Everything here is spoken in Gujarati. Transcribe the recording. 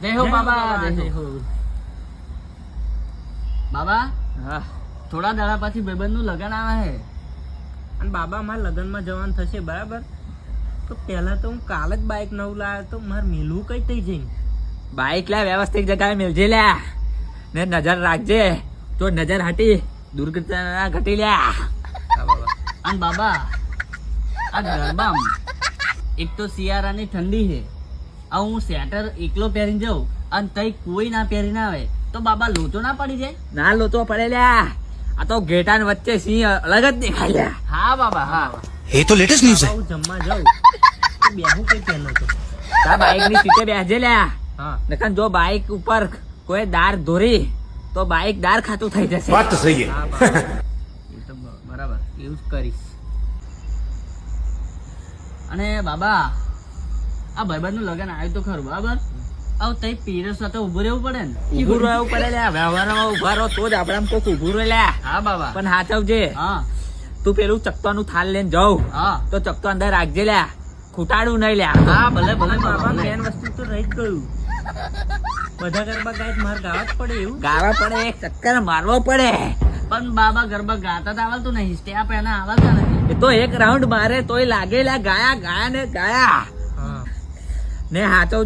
જય હો બાબા, જય હો બાબા. હા થોડા દાડા પછી ભાઈબંધનું લગન આવે છે અને બાબા મારા લગ્નમાં જવાનું થશે બરાબર. તો પહેલા તો હું કાલ જ બાઇક નવું લાવ્યો તો મારે મેલું કઈ થઈ જઈને. બાઇક લા વ્યવસ્થિત જગ્યાએ મેલજે લ્યા ને નજર રાખજે. તો નજર હટી દુર્ઘટના ઘટી લ્યા. અને બાબા આ ગરબામ એક તો શિયાળાની ઠંડી છે, આ હું સ્વેટર એકલો પહેરીને જાઉં અને તઈ કોઈ ના પહેરીને આવે તો બાબા લોચો ના પડી જાય? ના લોતો પડે લ્યા. આ તો ઘેટાન વચ્ચે સિંહ અલગ જ દેખાય લ્યા. હા બાબા હા. ये तो लेटेस्ट न्यूज़ है। હું જમવા જાઉં તો બેહું કઈ પહેલો તો તા બાઇક ની સીટે બેસજે લ્યા. હા નકન જો બાઇક ઉપર કોઈ દાર ધોરી તો બાઇક દાર ખાતું થઈ જશે. बात तो सही है। હા બાબા. એ તો બરાબર એવું જ કરીશ. અને બાબા આ ભાઈબંધનું લગન આવ્યું તો ખરું બરાબર. આવ તઈ પીરસ તો ઊભું રહેવું પડે ને. ઊભું રહેવું પડે લ્યા. વ્યવહારમાં ઊભા રહો તો જ આપણામાં કોક ઊભું રહે લ્યા. હા બાબા. પણ હાચવજે. હા તું પેલું ચકતાનું થાલ લઈને જાઉં હા તો ચકતો અંદર રાખજે લ્યા. ખૂટાડું નહીં લ્યા. હા ભલે ભલે બાબા બાબા. મેન વસ્તુ તો રહી જ ગયું. બધા ગરબા ગાય માર ગાવા જ પડે એવું. ગાવા પડે એક ચક્કર મારવો પડે. પણ બાબા ગરબા ગાતા તો આવડતું નહીં, સ્ટેપ એના આવડતા નથી. એ તો એક રાઉન્ડ મારે તોય લાગેલા ગાયા ગાયા ને ગાયા ને હાચવજો.